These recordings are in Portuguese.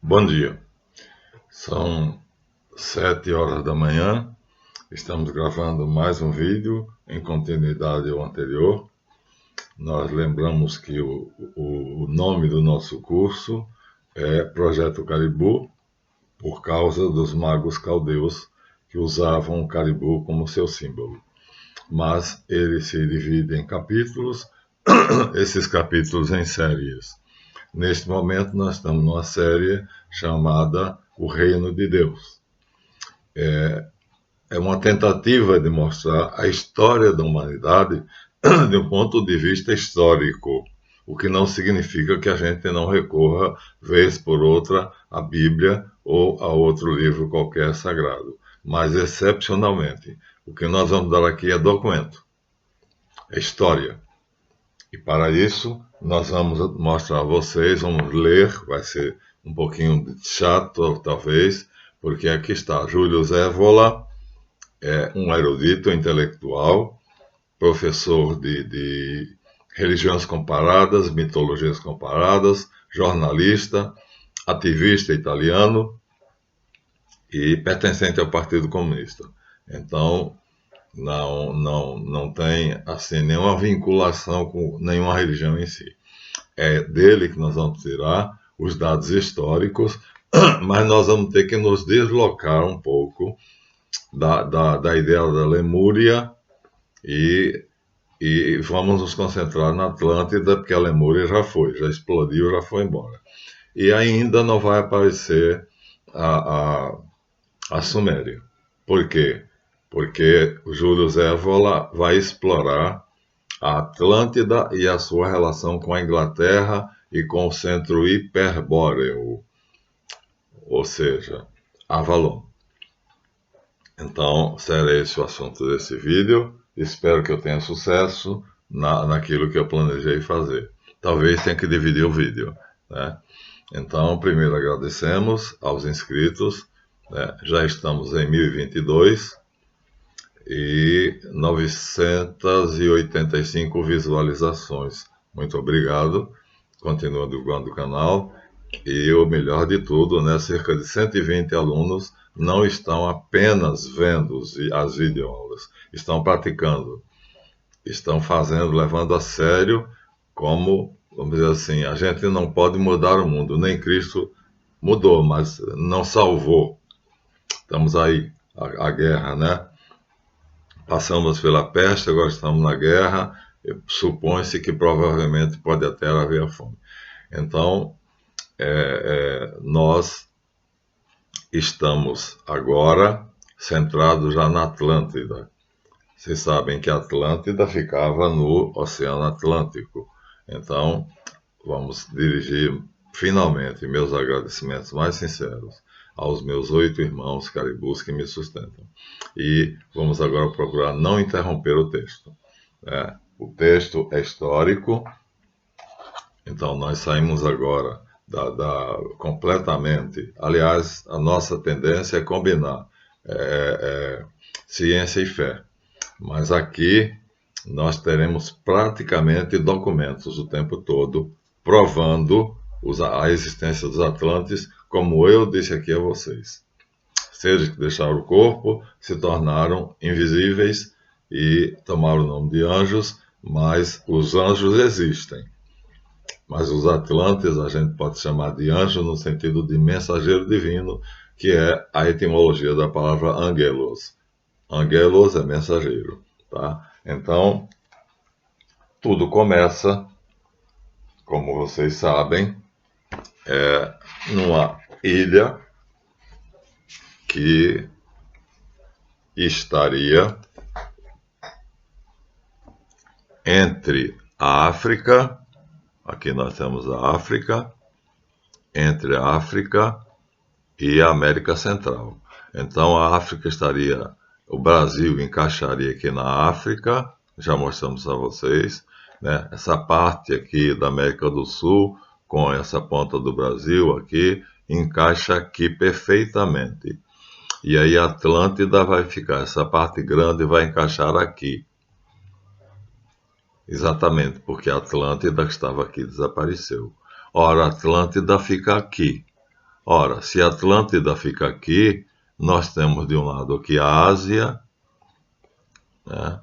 Bom dia, são 7 horas da manhã, estamos gravando mais um vídeo em continuidade ao anterior. Nós lembramos que o nome do nosso curso é Projeto Caribu, por causa dos magos caldeus que usavam o caribu como seu símbolo. Mas ele se divide em capítulos, esses capítulos em séries. Neste momento nós estamos numa série chamada O Reino de Deus. É uma tentativa de mostrar a história da humanidade de um ponto de vista histórico, o que não significa que a gente não recorra, vez por outra, à Bíblia ou a outro livro qualquer sagrado. Mas, excepcionalmente, o que nós vamos dar aqui é documento, é história. E para isso, nós vamos mostrar a vocês, vamos ler, vai ser um pouquinho chato, talvez, porque aqui está Júlio Zévola, é um erudito intelectual, professor de religiões comparadas, mitologias comparadas, jornalista, ativista italiano e pertencente ao Partido Comunista. Então, não tem assim nenhuma vinculação com nenhuma religião em si. É dele que nós vamos tirar os dados históricos, mas nós vamos ter que nos deslocar um pouco da ideia da Lemúria e vamos nos concentrar na Atlântida, porque a Lemúria já explodiu, já foi embora. E ainda não vai aparecer a Suméria. Por quê? Porque o Júlio Zévola vai explorar a Atlântida e a sua relação com a Inglaterra e com o centro hiperbóreo, ou seja, Avalon. Então, será esse o assunto desse vídeo. Espero que eu tenha sucesso naquilo que eu planejei fazer. Talvez tenha que dividir o vídeo, né? Então, primeiro agradecemos aos inscritos, né? Já estamos em 1022 e 985 visualizações. Muito obrigado. Continua divulgando o canal. E o melhor de tudo, né? Cerca de 120 alunos não estão apenas vendo as videoaulas, estão praticando, estão fazendo, levando a sério, como, vamos dizer assim, a gente não pode mudar o mundo, nem Cristo mudou, mas não salvou. Estamos aí, a guerra, né? Passamos pela peste, agora estamos na guerra, supõe-se que provavelmente pode até haver a fome. Então, nós estamos agora centrados já na Atlântida. Vocês sabem que a Atlântida ficava no Oceano Atlântico. Então, vamos dirigir finalmente meus agradecimentos mais sinceros aos meus 8 irmãos caribus que me sustentam. E vamos agora procurar não interromper o texto. O texto é histórico, então nós saímos agora completamente. Aliás, a nossa tendência é combinar ciência e fé. Mas aqui nós teremos praticamente documentos o tempo todo provando a existência dos Atlantes, como eu disse aqui a vocês. Seres que deixaram o corpo, se tornaram invisíveis e tomaram o nome de anjos, mas os anjos existem. Mas os Atlantes a gente pode chamar de anjo no sentido de mensageiro divino, que é a etimologia da palavra angelos. Angelos é mensageiro, tá? Então, tudo começa, como vocês sabem, numa ilha que estaria entre a África, aqui nós temos a África, entre a África e a América Central. Então a África estaria, o Brasil encaixaria aqui na África, já mostramos a vocês, né? Essa parte aqui da América do Sul, com essa ponta do Brasil aqui, encaixa aqui perfeitamente. E aí a Atlântida vai ficar, essa parte grande vai encaixar aqui. Exatamente, porque a Atlântida que estava aqui desapareceu. Ora, a Atlântida fica aqui. Ora, se a Atlântida fica aqui, nós temos de um lado aqui a Ásia, né?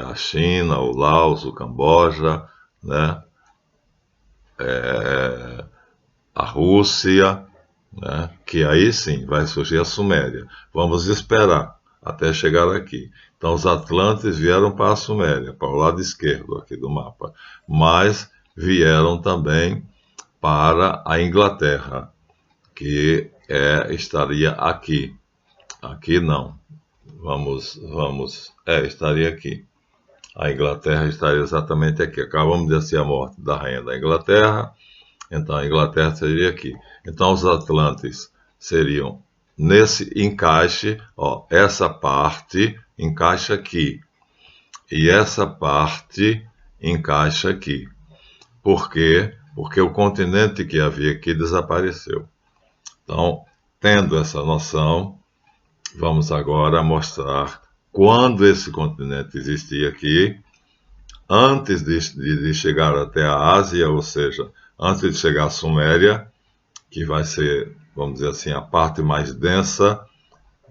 A China, o Laos, o Camboja, né? A Rússia, né? Que aí sim vai surgir a Suméria. Vamos esperar até chegar aqui. Então os Atlantes vieram para a Suméria, para o lado esquerdo aqui do mapa, mas vieram também para a Inglaterra, que estaria aqui. Aqui não. Estaria aqui. A Inglaterra estaria exatamente aqui. Acabamos de assistir a morte da rainha da Inglaterra, então a Inglaterra seria aqui. Então os Atlantes seriam nesse encaixe, ó, essa parte encaixa aqui e essa parte encaixa aqui. Por quê? Porque o continente que havia aqui desapareceu. Então, tendo essa noção, vamos agora mostrar quando esse continente existia aqui, antes de chegar até a Ásia, ou seja, antes de chegar à Suméria, que vai ser, vamos dizer assim, a parte mais densa,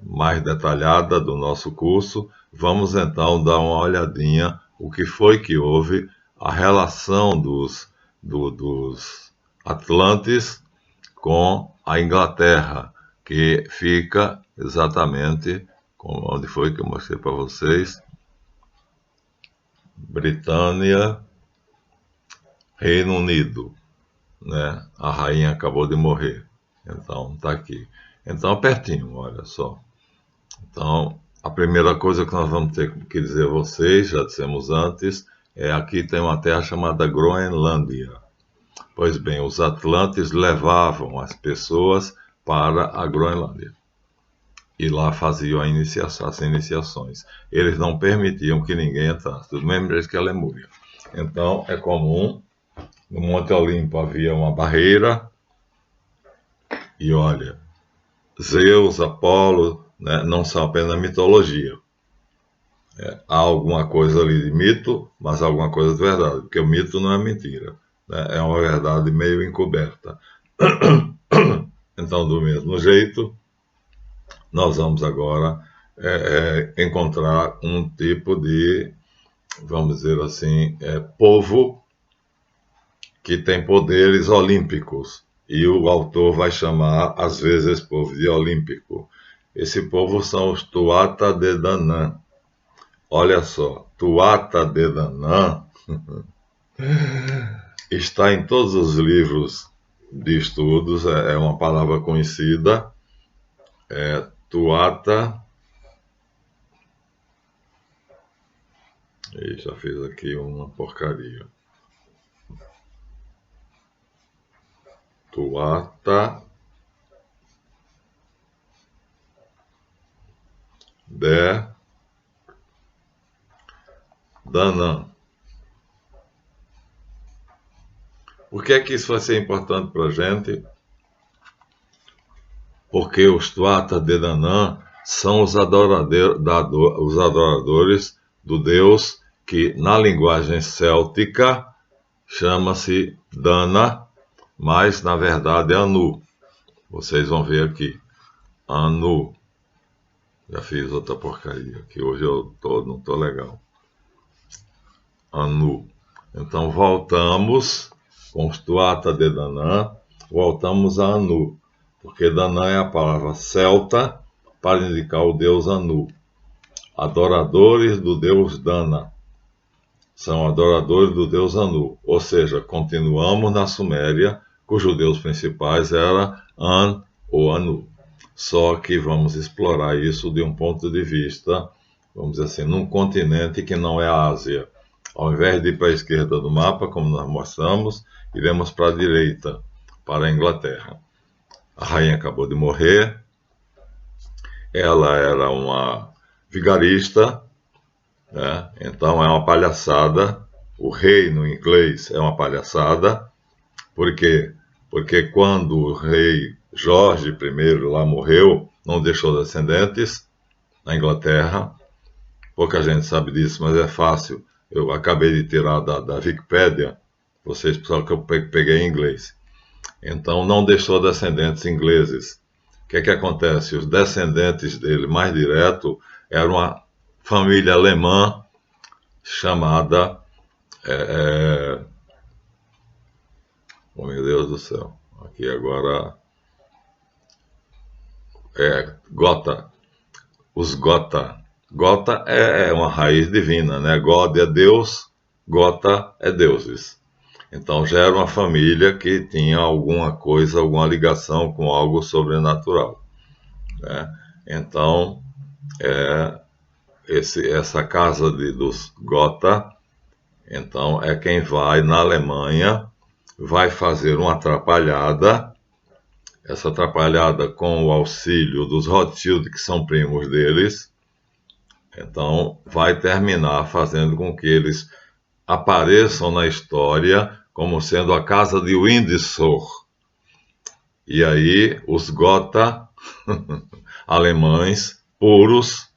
mais detalhada do nosso curso. Vamos então dar uma olhadinha o que foi que houve, a relação dos Atlantes com a Inglaterra, que fica exatamente onde foi que eu mostrei para vocês. Britânia, Reino Unido, né? A rainha acabou de morrer, então tá aqui. Então pertinho, olha só. Então a primeira coisa que nós vamos ter que dizer a vocês, já dissemos antes, aqui tem uma terra chamada Groenlândia. Pois bem, os Atlantes levavam as pessoas para a Groenlândia e lá faziam as iniciações. Eles não permitiam que ninguém entrasse, do mesmo jeito que a Lemúria. Então é comum, no Monte Olimpo havia uma barreira e olha, Zeus, Apolo, né, não são apenas mitologia. Há alguma coisa ali de mito, mas alguma coisa de verdade, porque o mito não é mentira, né? É uma verdade meio encoberta. Então, do mesmo jeito, nós vamos agora encontrar um tipo de, vamos dizer assim, povo que tem poderes olímpicos. E o autor vai chamar, às vezes, esse povo de olímpico. Esse povo são os Tuatha De Danann. Olha só, Tuatha De Danann está em todos os livros de estudos, é uma palavra conhecida. Tuatha. E já fiz aqui uma porcaria. Tuatha De Danann. Por que isso vai ser importante para a gente? Porque os Tuatha De Danann são os adoradores do Deus que, na linguagem céltica, chama-se Dana, mas, na verdade, é Anu. Vocês vão ver aqui. Anu. Já fiz outra porcaria, que hoje eu não estou legal. Anu. Então, voltamos com os Tuatha De Danann, voltamos a Anu, porque Danann é a palavra celta para indicar o deus Anu. Adoradores do deus Dana. São adoradores do deus Anu, ou seja, continuamos na Suméria, cujos deuses principais era An ou Anu. Só que vamos explorar isso de um ponto de vista, vamos dizer assim, num continente que não é a Ásia. Ao invés de ir para a esquerda do mapa, como nós mostramos, iremos para a direita, para a Inglaterra. A rainha acabou de morrer, ela era uma vigarista, né? Então é uma palhaçada. O rei no inglês é uma palhaçada. Por quê? Porque quando o rei Jorge I lá morreu, não deixou descendentes na Inglaterra. Pouca gente sabe disso, mas é fácil. Eu acabei de tirar da Wikipédia, vocês só que eu peguei em inglês. Então não deixou descendentes ingleses. O que é que acontece? Os descendentes dele mais direto eram uma família alemã chamada, oh meu Deus do céu, aqui agora Gotha, os Gotha. Gotha é uma raiz divina, né? God é Deus, Gotha é deuses. Então já era uma família que tinha alguma coisa, alguma ligação com algo sobrenatural, né? Então, essa casa dos Gotha, então é quem vai na Alemanha, vai fazer uma atrapalhada, essa atrapalhada com o auxílio dos Rothschild, que são primos deles, então vai terminar fazendo com que eles apareçam na história como sendo a casa de Windsor. E aí os Gotha, alemães puros,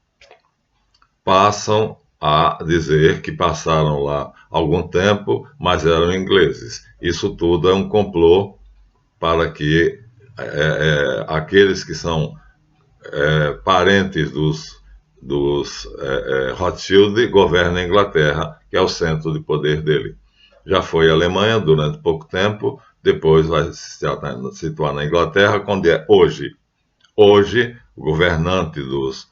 passam a dizer que passaram lá algum tempo, mas eram ingleses. Isso tudo é um complô para que aqueles que são parentes dos Rothschild governem a Inglaterra, que é o centro de poder dele. Já foi a Alemanha durante pouco tempo, depois vai se situar na Inglaterra, onde é hoje. Hoje, o governante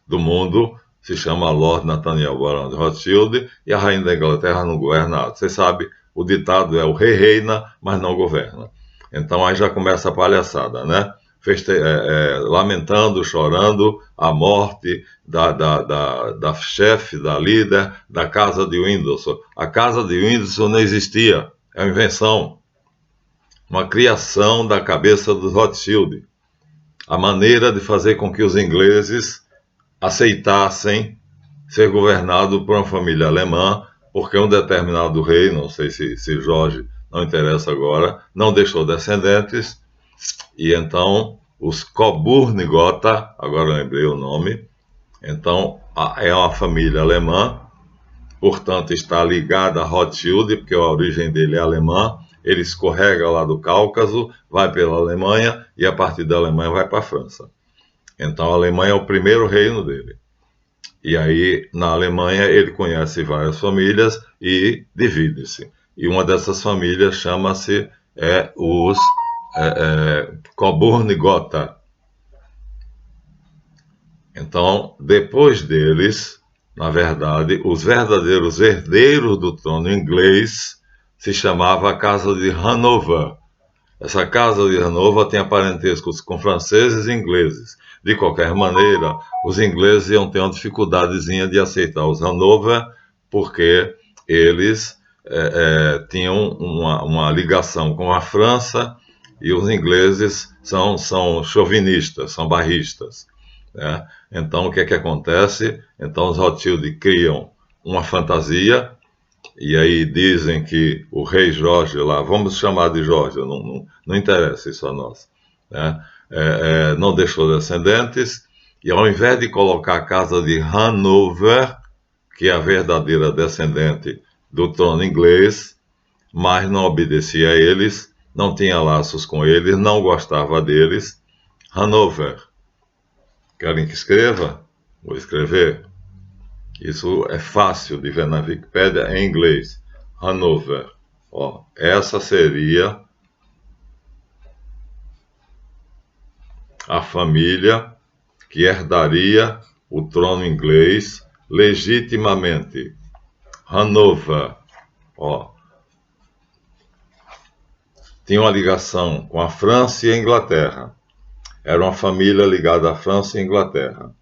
do mundo se chama Lord Nathaniel Barão de Rothschild e a rainha da Inglaterra não governa nada. Você sabe, o ditado é: o rei reina, mas não governa. Então aí já começa a palhaçada, né? Lamentando, chorando a morte da chefe, da líder da casa de Windsor. A casa de Windsor não existia, é uma invenção, uma criação da cabeça dos Rothschild. A maneira de fazer com que os ingleses aceitassem ser governado por uma família alemã, porque um determinado rei, não sei se Jorge, não interessa agora, não deixou descendentes, e então os Coburn-Gotha, agora eu lembrei o nome, então é uma família alemã, portanto está ligada a Rothschild, porque a origem dele é alemã, ele escorrega lá do Cáucaso, vai pela Alemanha e a partir da Alemanha vai para a França. Então a Alemanha é o primeiro reino dele. E aí na Alemanha ele conhece várias famílias e divide-se. E uma dessas famílias chama-se os Coburn-Gotha. Então, depois deles, na verdade, os verdadeiros herdeiros do trono inglês se chamava a Casa de Hanover. Essa Casa de Hanover tem parentescos com franceses e ingleses. De qualquer maneira, os ingleses iam ter uma dificuldadezinha de aceitar os Hanover, porque eles tinham uma ligação com a França e os ingleses são chauvinistas, são barristas, né? Então, o que é que acontece? Então, os Rothschild criam uma fantasia, e aí dizem que o rei Jorge lá, vamos chamar de Jorge, não interessa isso a nós, né? Não deixou descendentes, e ao invés de colocar a casa de Hanover, que é a verdadeira descendente do trono inglês, mas não obedecia a eles, não tinha laços com eles, não gostava deles, Hanover. Querem que escreva? Vou escrever. Isso é fácil de ver na Wikipédia em inglês. Hanover. Ó, essa seria a família que herdaria o trono inglês legitimamente. Hanover. Ó, tinha uma ligação com a França e a Inglaterra. Era uma família ligada à França e à Inglaterra.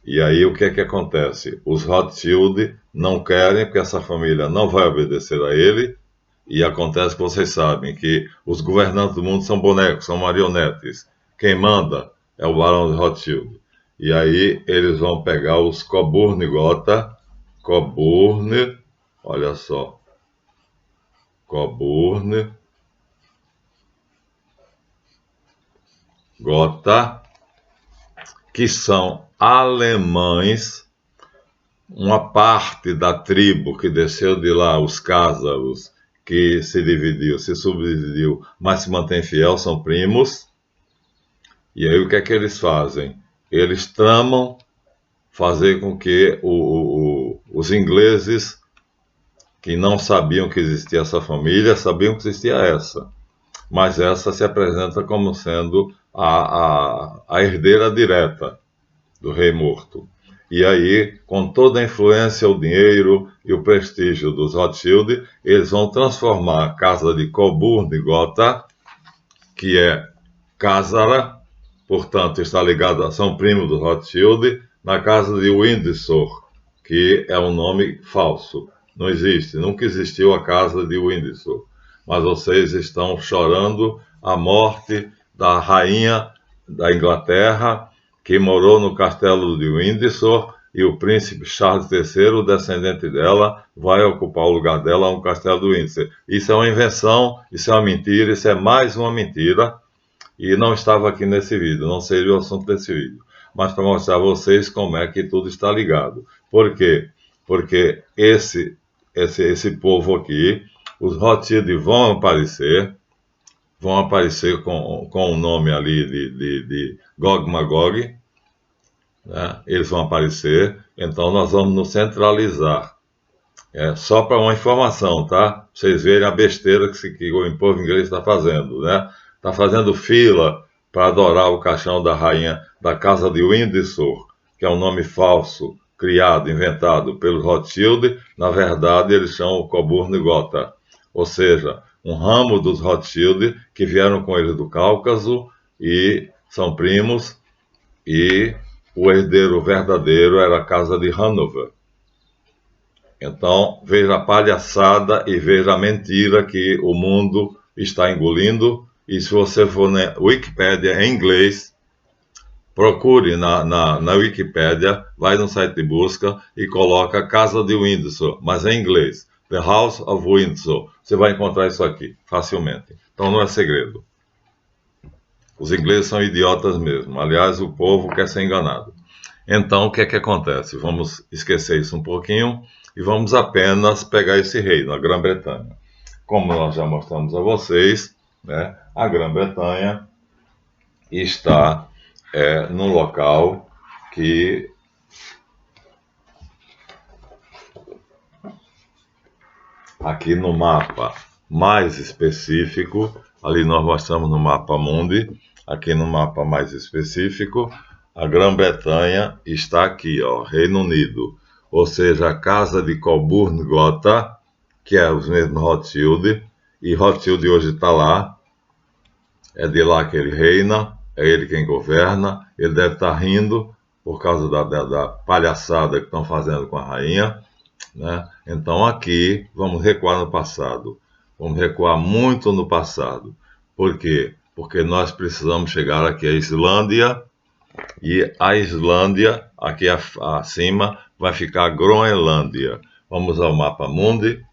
E aí o que é que acontece? Os Rothschild não querem, porque essa família não vai obedecer a ele, e acontece que vocês sabem que os governantes do mundo são bonecos, são marionetes. Quem manda é o Barão de Rothschild. E aí eles vão pegar os Coburn-Gotha, olha só, Coburn-Gotha, que são alemães, uma parte da tribo que desceu de lá, os cázaros, que se dividiu, se subdividiu, mas se mantém fiel, são primos. E aí o que é que eles fazem? Eles tramam fazer com que os ingleses, que não sabiam que existia essa família, sabiam que existia essa. Mas essa se apresenta como sendo a herdeira direta do rei morto. E aí, com toda a influência, o dinheiro e o prestígio dos Rothschild, eles vão transformar a casa de Coburgo-Gotha, que é Khazara, portanto está ligado, são primos do Rothschild, na casa de Windsor, que é um nome falso. Não existe, nunca existiu a casa de Windsor. Mas vocês estão chorando a morte da rainha da Inglaterra, que morou no castelo de Windsor, e o príncipe Charles III, descendente dela, vai ocupar o lugar dela no castelo de Windsor. Isso é uma invenção, isso é uma mentira, isso é mais uma mentira, e não estava aqui nesse vídeo, não seria o assunto desse vídeo, mas para mostrar a vocês como é que tudo está ligado. Por quê? Porque esse povo aqui, os Rothschild vão aparecer com o nome ali de Gog Magog, né? Eles vão aparecer, então nós vamos nos centralizar. Só para uma informação, tá? Pra vocês verem a besteira que o povo inglês está fazendo, né? Está fazendo fila para adorar o caixão da rainha da casa de Windsor, que é um nome falso, criado, inventado pelos Rothschild. Na verdade, eles são o Coburgo-Gotha, ou seja, um ramo dos Rothschild que vieram com eles do Cáucaso e são primos, e o herdeiro verdadeiro era a casa de Hanover. Então, veja a palhaçada e veja a mentira que o mundo está engolindo. E se você for na Wikipédia em inglês, procure na Wikipédia, vai no site de busca e coloca Casa de Windsor, mas em inglês, The House of Windsor. Você vai encontrar isso aqui, facilmente. Então não é segredo. Os ingleses são idiotas mesmo. Aliás, o povo quer ser enganado. Então, o que é que acontece? Vamos esquecer isso um pouquinho e vamos apenas pegar esse reino, a Grã-Bretanha. Como nós já mostramos a vocês, né, a Grã-Bretanha está num local que aqui no mapa mais específico, ali nós mostramos no mapa mundi, aqui no mapa mais específico, a Grã-Bretanha está aqui, ó, Reino Unido, ou seja, a casa de Coburgo-Gotha, que é os mesmos Rothschild, e Rothschild hoje está lá, é de lá que ele reina, é ele quem governa, ele deve estar rindo por causa da palhaçada que estão fazendo com a rainha, né? Então aqui vamos recuar no passado, vamos recuar muito no passado. Por quê? Porque nós precisamos chegar aqui à Islândia, e a Islândia, aqui acima, vai ficar Groenlândia. Vamos ao mapa mundi.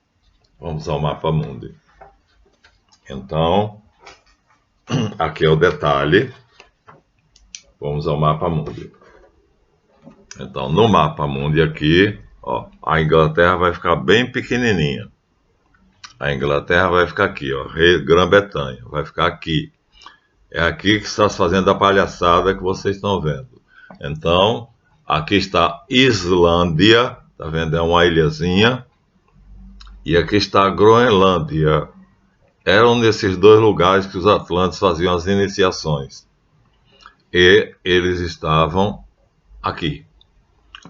Vamos ao mapa mundi. Então, aqui é o detalhe. Vamos ao mapa mundi. Então, no mapa mundi aqui, ó, a Inglaterra vai ficar bem pequenininha. A Inglaterra vai ficar aqui, ó, Grã-Bretanha, vai ficar aqui. É aqui que está fazendo a palhaçada que vocês estão vendo. Então, aqui está Islândia, tá vendo? É uma ilhazinha. E aqui está a Groenlândia. Eram nesses dois lugares que os atlantes faziam as iniciações. E eles estavam aqui.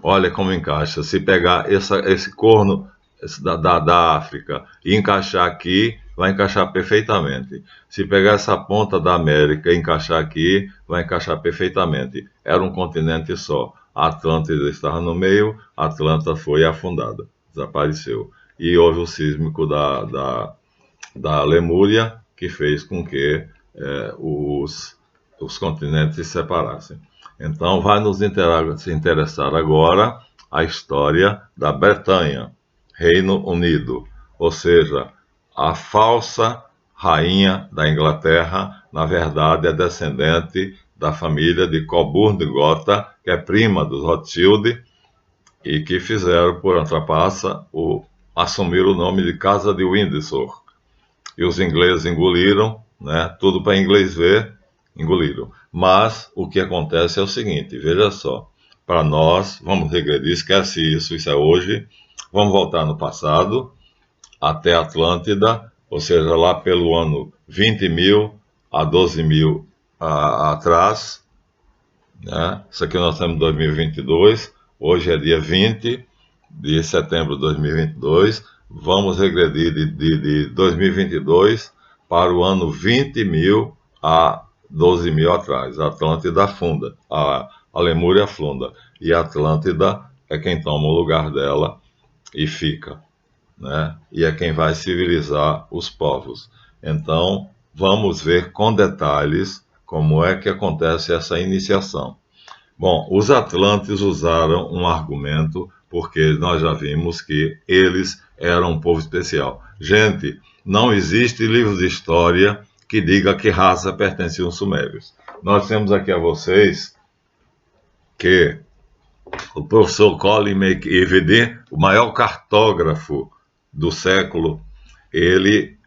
Olha como encaixa. Se pegar esse corno da África e encaixar aqui, vai encaixar perfeitamente. Se pegar essa ponta da América e encaixar aqui, vai encaixar perfeitamente. Era um continente só. A Atlântida estava no meio, a Atlanta foi afundada, desapareceu. E houve o sísmico da Lemúria, que fez com que os continentes se separassem. Então, vai nos se interessar agora a história da Bretanha, Reino Unido, ou seja, a falsa rainha da Inglaterra, na verdade, é descendente da família de Coburgo-Gotha, que é prima dos Rothschild, e que fizeram, por antrapaça, assumir o nome de Casa de Windsor, e os ingleses engoliram, né? Tudo para inglês ver, engoliram. Mas o que acontece é o seguinte, veja só, para nós, vamos regredir, esquece isso, isso é hoje, vamos voltar no passado, até Atlântida, ou seja, lá pelo ano 20.000 a 12.000 atrás, né? Isso aqui nós estamos em 2022, hoje é dia 20 de setembro de 2022, vamos regredir de 2022 para o ano 20.000 a 12.000 atrás. A Atlântida afunda, a Lemúria afunda, e a Atlântida é quem toma o lugar dela e fica, né? E é quem vai civilizar os povos. Então, vamos ver com detalhes como é que acontece essa iniciação. Bom, os atlantes usaram um argumento, porque nós já vimos que eles eram um povo especial. Gente, não existe livro de história que diga que raça pertencia aos sumérios. Nós temos aqui a vocês que o professor Colin McEvedy, o maior cartógrafo do século, ele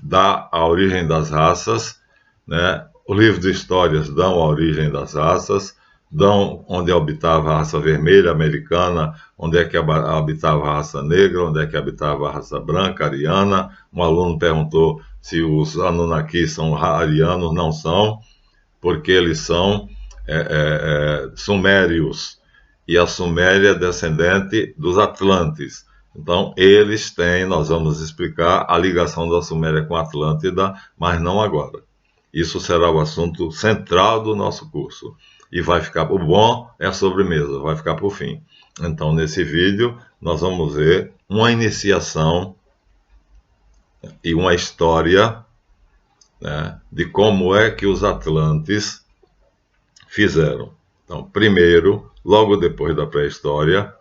dá a origem das raças, né? Os livros de histórias dão a origem das raças, dão onde habitava a raça vermelha americana, onde é que habitava a raça negra, onde é que habitava a raça branca, ariana. Um aluno perguntou se os Anunnaki são arianos, não são, porque eles são sumérios, e a Suméria é descendente dos Atlantes. Então, eles têm, nós vamos explicar a ligação da Suméria com a Atlântida, mas não agora. Isso será o assunto central do nosso curso. E vai ficar, o bom é a sobremesa, vai ficar por fim. Então, nesse vídeo, nós vamos ver uma iniciação e uma história, né, de como é que os Atlantes fizeram. Então, primeiro, logo depois da pré-história,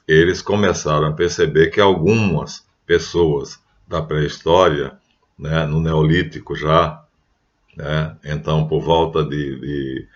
eles começaram a perceber que algumas pessoas da pré-história, né, no Neolítico já, né, então por volta de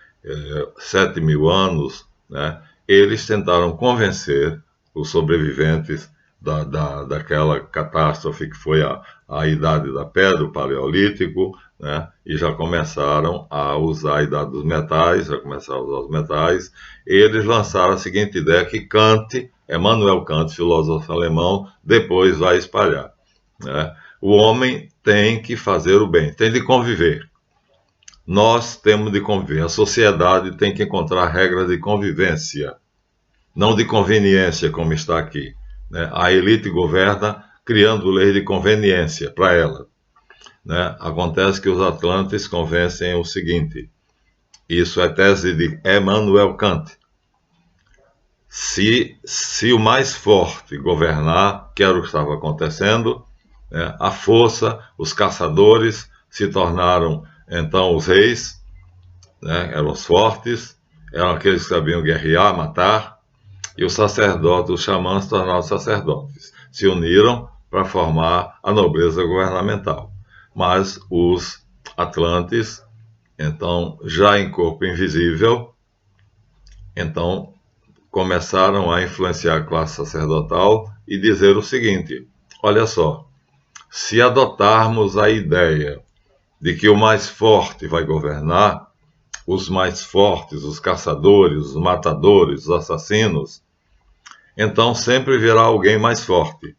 7.000 anos, né, eles tentaram convencer os sobreviventes daquela catástrofe que foi a Idade da Pedra, o Paleolítico, né, e já começaram a usar a Idade dos Metais, já começaram a usar os metais. Eles lançaram a seguinte ideia que Kant, Immanuel Kant, filósofo alemão, depois vai espalhar, né? O homem tem que fazer o bem, tem de conviver. Nós temos de conviver, a sociedade tem que encontrar regras de convivência, não de conveniência, como está aqui, né? A elite governa criando leis de conveniência para ela, né? Acontece que os atlantes convencem o seguinte, isso é tese de Immanuel Kant, se o mais forte governar, que era o que estava acontecendo, né, a força, os caçadores se tornaram então os reis, né, eram os fortes, eram aqueles que sabiam guerrear, matar, e os sacerdotes, os xamãs, se tornaram sacerdotes. Se uniram para formar a nobreza governamental. Mas os atlantes, então, já em corpo invisível, então começaram a influenciar a classe sacerdotal e dizer o seguinte, olha só, se adotarmos a ideia de que o mais forte vai governar, os mais fortes, os caçadores, os matadores, os assassinos, então sempre virá alguém mais forte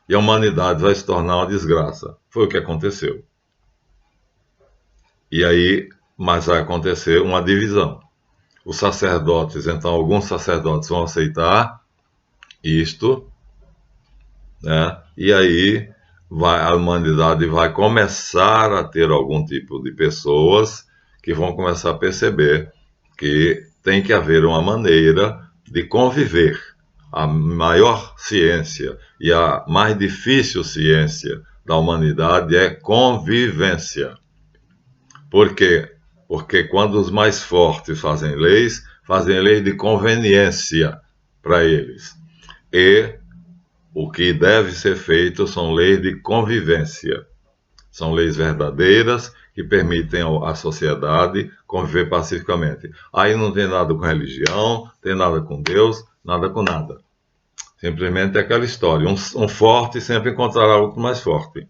e a humanidade vai se tornar uma desgraça. Foi o que aconteceu. E aí, mas vai acontecer uma divisão. Os sacerdotes, então alguns sacerdotes vão aceitar isto, né? E aí a humanidade vai começar a ter algum tipo de pessoas que vão começar a perceber que tem que haver uma maneira de conviver. A maior ciência e a mais difícil ciência da humanidade é convivência. Por quê? Porque quando os mais fortes fazem leis de conveniência para eles. E o que deve ser feito são leis de convivência. São leis verdadeiras que permitem à sociedade conviver pacificamente. Aí não tem nada com religião, tem nada com Deus, nada com nada. Simplesmente é aquela história. Um forte sempre encontrará outro mais forte.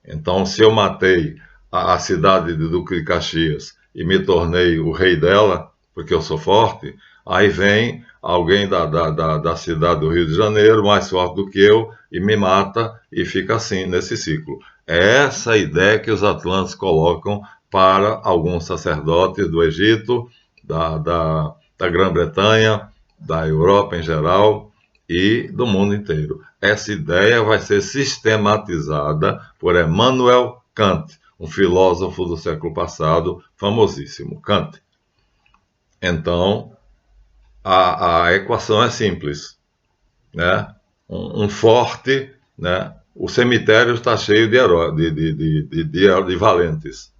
Então, se eu matei a cidade de Duque de Caxias e me tornei o rei dela, porque eu sou forte, aí vem alguém da cidade do Rio de Janeiro, mais forte do que eu, e me mata, e fica assim, nesse ciclo. É essa a ideia que os atlantes colocam para alguns sacerdotes do Egito, da Grã-Bretanha, da Europa em geral e do mundo inteiro. Essa ideia vai ser sistematizada por Immanuel Kant, um filósofo do século passado, famosíssimo, Kant. Então, a equação é simples, né? Um forte, né? O cemitério está cheio de valentes,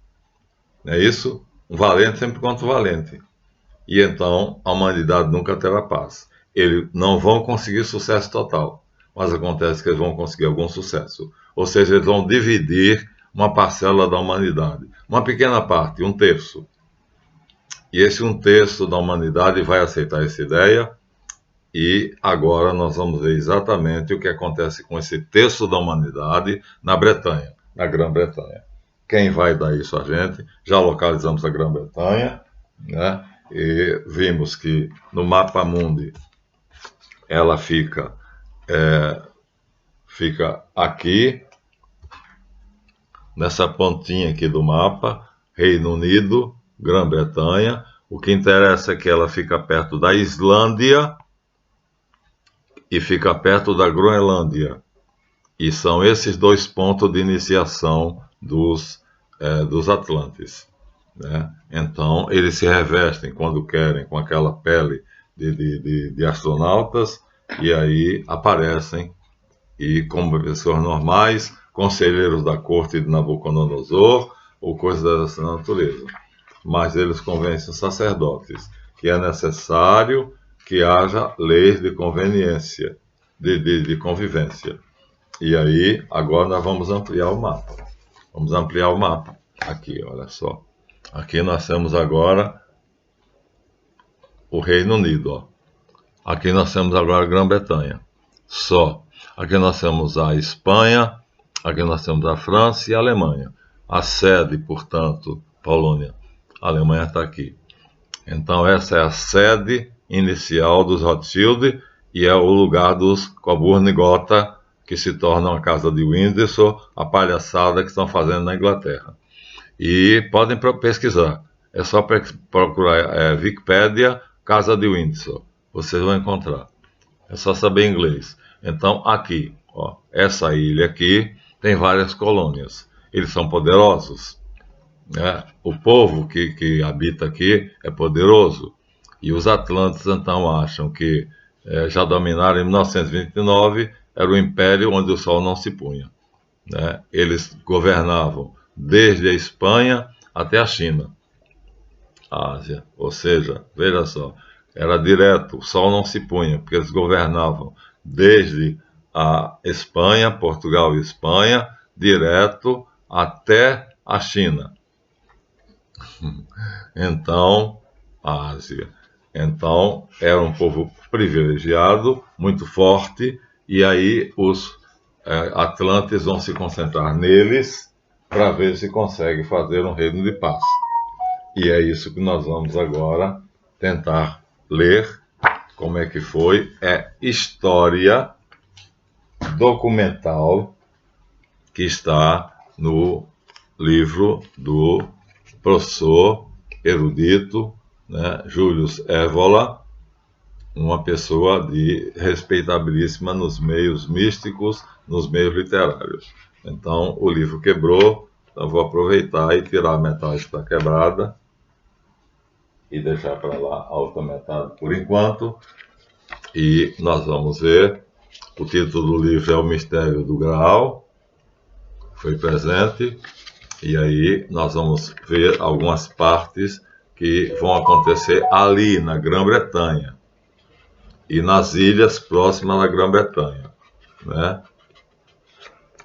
não é isso? Um valente sempre contra o valente. E então a humanidade nunca terá paz. Eles não vão conseguir sucesso total, mas acontece que eles vão conseguir algum sucesso. Ou seja, eles vão dividir uma parcela da humanidade, uma pequena parte, um terço. E esse um terço da humanidade vai aceitar essa ideia. E agora nós vamos ver exatamente o que acontece com esse terço da humanidade na Bretanha, na Grã-Bretanha. Quem vai dar isso a gente? Já localizamos a Grã-Bretanha, né? E vimos que no mapa mundi ela fica aqui, nessa pontinha aqui do mapa, Reino Unido, Grã-Bretanha. O que interessa é que ela fica perto da Islândia e fica perto da Groenlândia. E são esses dois pontos de iniciação dos Atlantes, né? Então, eles se revestem, quando querem, com aquela pele de astronautas, e aí aparecem, e como pessoas normais, conselheiros da corte de Nabucodonosor, ou coisas dessa natureza. Mas eles convencem os sacerdotes que é necessário que haja leis de conveniência, de convivência. E aí, agora nós vamos ampliar o mapa. Vamos ampliar o mapa. Aqui, olha só. Aqui nós temos agora o Reino Unido. Ó. Aqui nós temos agora a Grã-Bretanha. Só. Aqui nós temos a Espanha, aqui nós temos a França e a Alemanha. A sede, portanto, Polônia. A Alemanha está aqui. Então, essa é a sede inicial dos Rothschild e é o lugar dos Coburn-Gotha, que se tornam a casa de Windsor, a palhaçada que estão fazendo na Inglaterra. E podem pesquisar. É só procurar Wikipédia, Casa de Windsor. Vocês vão encontrar. É só saber inglês. Então, aqui, ó, essa ilha aqui tem várias colônias. Eles são poderosos. Né? O povo que habita aqui é poderoso. E os atlantes, então, acham que já dominaram em 1929, era o império onde o sol não se punha. Né? Eles governavam desde a Espanha até a China, a Ásia. Ou seja, veja só, era direto, o sol não se punha, porque eles governavam desde a Espanha, Portugal e Espanha, direto até a China. Então, a Ásia. Então, era um povo privilegiado, muito forte, e aí os atlantes vão se concentrar neles para ver se consegue fazer um reino de paz. E é isso que nós vamos agora tentar ler, como é que foi. É história documental que está no livro do professor erudito, né, Julius Evola, uma pessoa de respeitabilíssima nos meios místicos, nos meios literários. Então, o livro quebrou, então vou aproveitar e tirar a metade que está quebrada e deixar para lá a outra metade por enquanto. E nós vamos ver. O título do livro é O Mistério do Graal, foi presente. E aí nós vamos ver algumas partes que vão acontecer ali na Grã-Bretanha e nas ilhas próximas da Grã-Bretanha, né?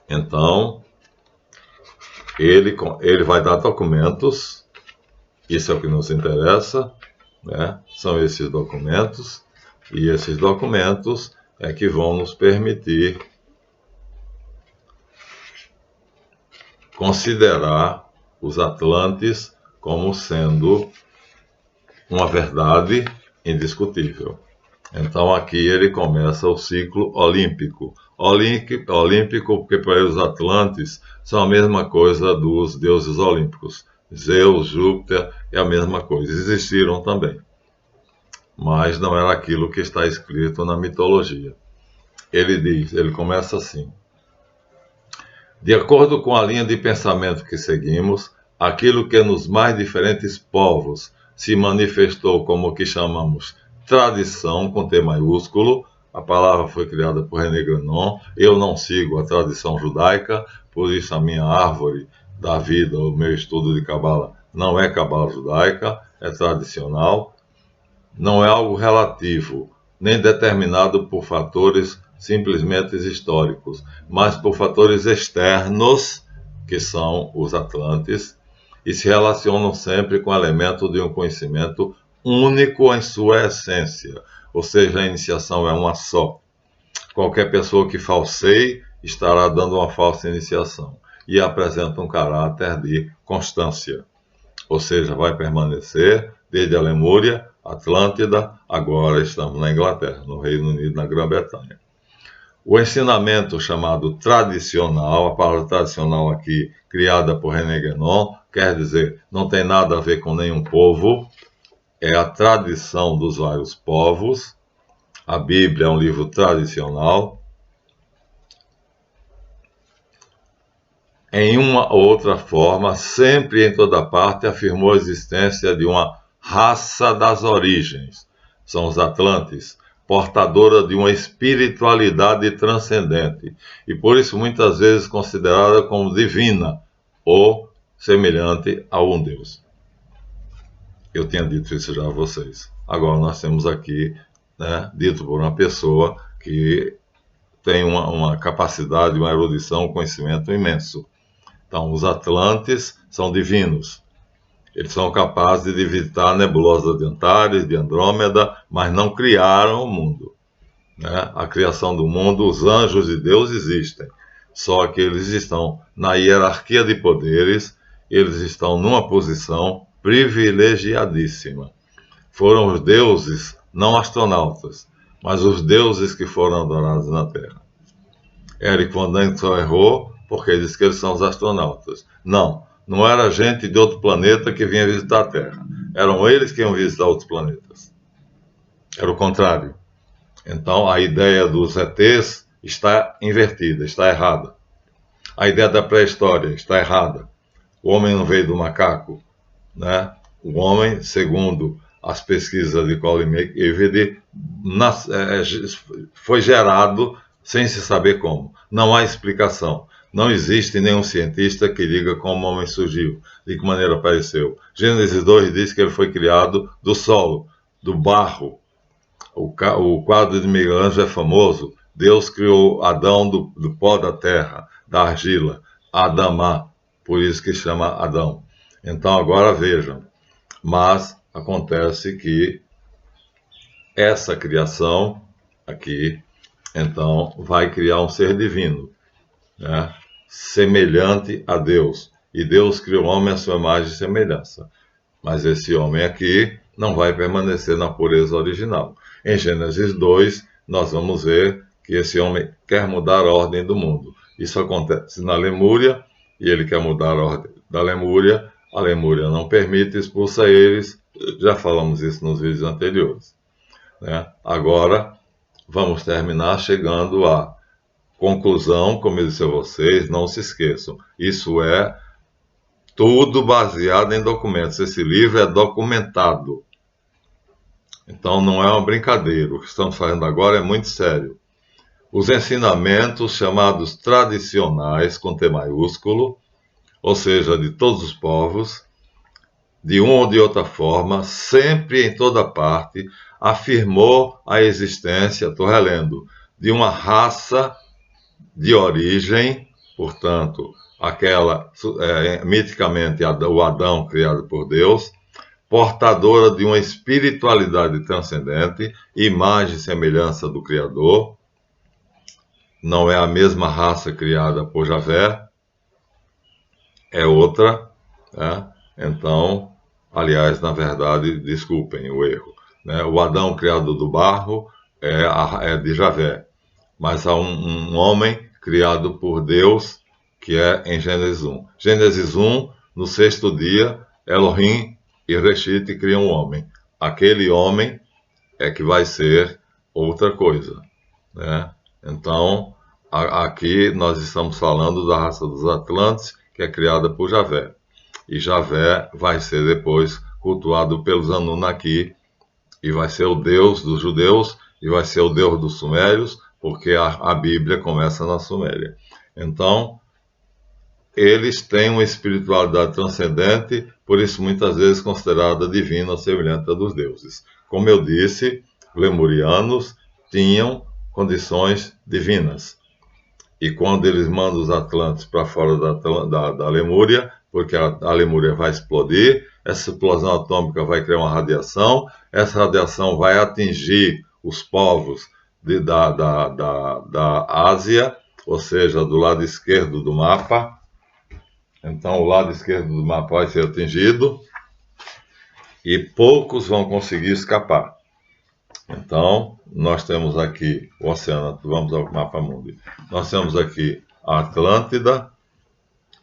Então, ele vai dar documentos, isso é o que nos interessa, né? São esses documentos, e esses documentos é que vão nos permitir considerar os Atlantes como sendo uma verdade indiscutível. Então aqui ele começa o ciclo olímpico. Olímpico porque para eles os Atlantes são a mesma coisa dos deuses olímpicos. Zeus, Júpiter é a mesma coisa. Existiram também, mas não era aquilo que está escrito na mitologia. Ele começa assim: de acordo com a linha de pensamento que seguimos, aquilo que nos mais diferentes povos se manifestou como o que chamamos tradição, com T maiúsculo. A palavra foi criada por René Guénon. Eu não sigo a tradição judaica, por isso a minha árvore da vida, o meu estudo de Cabala, não é Cabala judaica, é tradicional. Não é algo relativo, nem determinado por fatores simplesmente históricos, mas por fatores externos, que são os Atlantes, e se relacionam sempre com elementos de um conhecimento único em sua essência, ou seja, a iniciação é uma só. Qualquer pessoa que falseie estará dando uma falsa iniciação e apresenta um caráter de constância, ou seja, vai permanecer desde a Lemúria, Atlântida, agora estamos na Inglaterra, no Reino Unido, na Grã-Bretanha. O ensinamento chamado tradicional, a palavra tradicional aqui, criada por René Guénon, quer dizer, não tem nada a ver com nenhum povo, é a tradição dos vários povos. A Bíblia é um livro tradicional. Em uma ou outra forma, sempre e em toda parte, afirmou a existência de uma raça das origens, são os Atlantes, portadora de uma espiritualidade transcendente, e por isso muitas vezes considerada como divina ou semelhante a um Deus. Eu tinha dito isso já a vocês. Agora nós temos aqui, dito por uma pessoa que tem uma capacidade, uma erudição, um conhecimento imenso. Então, os Atlantes são divinos. Eles são capazes de visitar a nebulosa de Antares, de Andrômeda, mas não criaram o mundo. A criação do mundo, os anjos de Deus existem. Só que eles estão na hierarquia de poderes, eles estão numa posição privilegiadíssima. Foram os deuses, não astronautas, mas os deuses que foram adorados na Terra. Eric von Däniken só errou porque disse que eles são os astronautas. Não era gente de outro planeta que vinha visitar a Terra. Eram eles que iam visitar outros planetas. Era o contrário. Então, a ideia dos ETs está invertida, está errada. A ideia da pré-história está errada. O homem não veio do macaco, O homem, segundo as pesquisas de Colin McIver, foi gerado sem se saber como. Não há explicação. Não existe nenhum cientista que diga como o homem surgiu, de que maneira apareceu. Gênesis 2 diz que ele foi criado do solo, do barro. O quadro de Miguel Ângelo é famoso. Deus criou Adão do pó da terra, da argila, Adamá, por isso que chama Adão. Então agora vejam, mas acontece que essa criação aqui, então, vai criar um ser divino, semelhante a Deus. E Deus criou o homem à sua imagem e semelhança. Mas esse homem aqui não vai permanecer na pureza original. Em Gênesis 2, nós vamos ver que esse homem quer mudar a ordem do mundo. Isso acontece na Lemúria, e ele quer mudar a ordem da Lemúria. A Lemúria não permite, expulsa eles. Já falamos isso nos vídeos anteriores. Agora, vamos terminar chegando à conclusão, como eu disse a vocês, não se esqueçam. Isso é tudo baseado em documentos. Esse livro é documentado. Então não é uma brincadeira. O que estamos fazendo agora é muito sério. Os ensinamentos chamados tradicionais, com T maiúsculo, ou seja, de todos os povos, de uma ou de outra forma, sempre em toda parte, afirmou a existência, estou relendo, de uma raça de origem, portanto, aquela miticamente o Adão criado por Deus, portadora de uma espiritualidade transcendente, imagem e semelhança do Criador. Não é a mesma raça criada por Javé. é outra, né? Então, aliás, na verdade, desculpem o erro, né? O Adão criado do barro é de Javé, mas há um homem criado por Deus, que é em Gênesis 1. Gênesis 1, no sexto dia, Elohim e Reshit criam um homem. Aquele homem é que vai ser outra coisa, né? Então, aqui nós estamos falando da raça dos Atlantes, que é criada por Javé. E Javé vai ser depois cultuado pelos Anunnaki, e vai ser o Deus dos judeus, e vai ser o Deus dos sumérios, porque a Bíblia começa na Suméria. Então, eles têm uma espiritualidade transcendente, por isso muitas vezes considerada divina ou semelhante à dos deuses. Como eu disse, lemurianos tinham condições divinas. E quando eles mandam os Atlantes para fora da Lemúria, porque a Lemúria vai explodir, essa explosão atômica vai criar uma radiação, essa radiação vai atingir os povos da Ásia, ou seja, do lado esquerdo do mapa. Então, o lado esquerdo do mapa vai ser atingido e poucos vão conseguir escapar. Então, nós temos aqui o oceano, vamos ao mapa mundi. Nós temos aqui a Atlântida